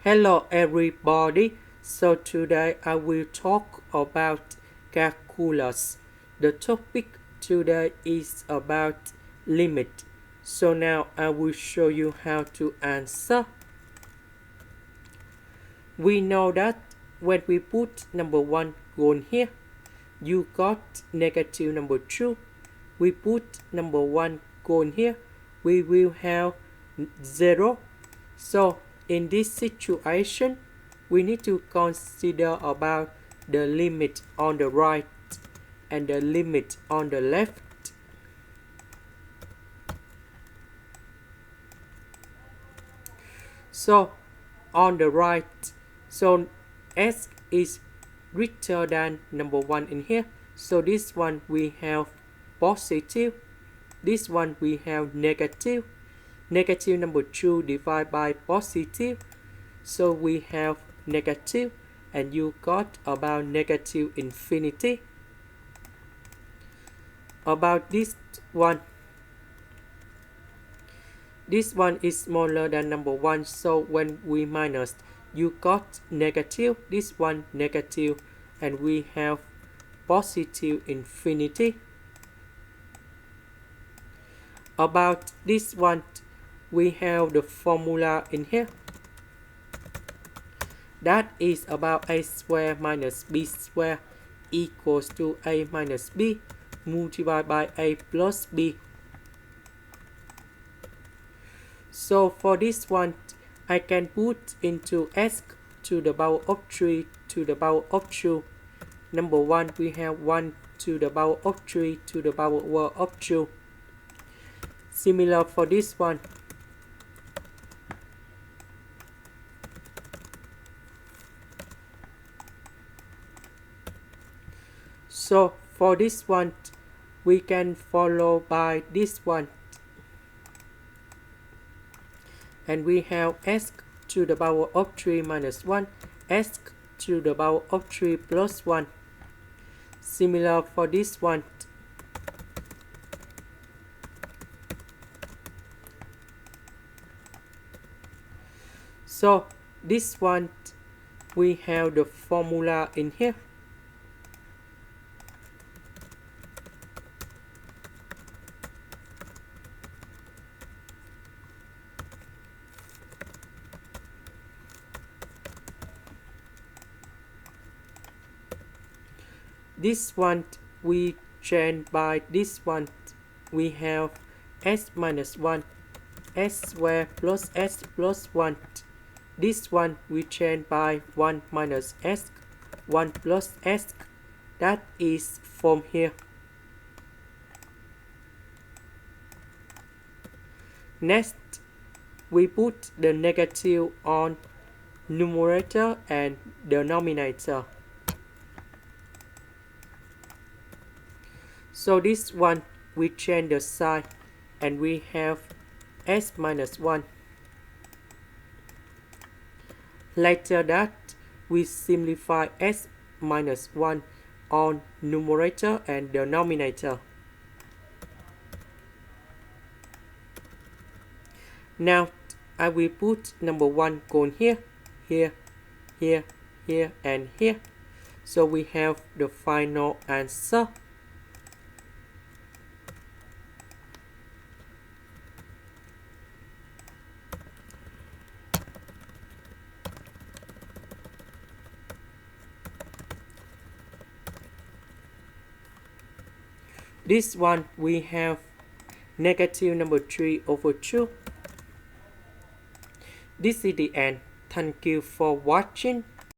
Hello everybody. So today I will talk about calculus. The topic today is about limit. So now I will show you how to answer. We know that when we put number 1 gone here, you got negative number 2. We put number 1 gone here, we will have 0. So in this situation, we need to consider about the limit on the right and the limit on the left. So on the right, so s is greater than number 1 in here. So this one we have positive. This one we have negative. Negative number 2 divided by positive. So we have negative, and you got about negative infinity. About this one is smaller than number 1, so when we minus, you got negative, this one negative, and we have positive infinity. About this one, we have the formula in here. That is about a squared minus b squared equals to a minus b multiplied by a plus b. So for this one, I can put into s to the power of 3 to the power of 2. Number 1, we have 1 to the power of 3 to the power of 2. Similar for this one. So for this one, we can follow by this one. And we have s to the power of 3 minus 1, s to the power of 3 plus 1. Similar for this one. So this one, we have the formula in here. This one we change by this one. We have s minus 1, s squared plus s plus 1. This one we change by 1 minus s, 1 plus s. That is from here. Next, we put the negative on numerator and denominator. So this one, we change the sign, and we have s minus 1. Later that, we simplify s minus 1 on numerator and denominator. Now, I will put number 1 gone here, here, here, here, and here. So we have the final answer. This one we have negative number 3 over 2. This is the end. Thank you for watching.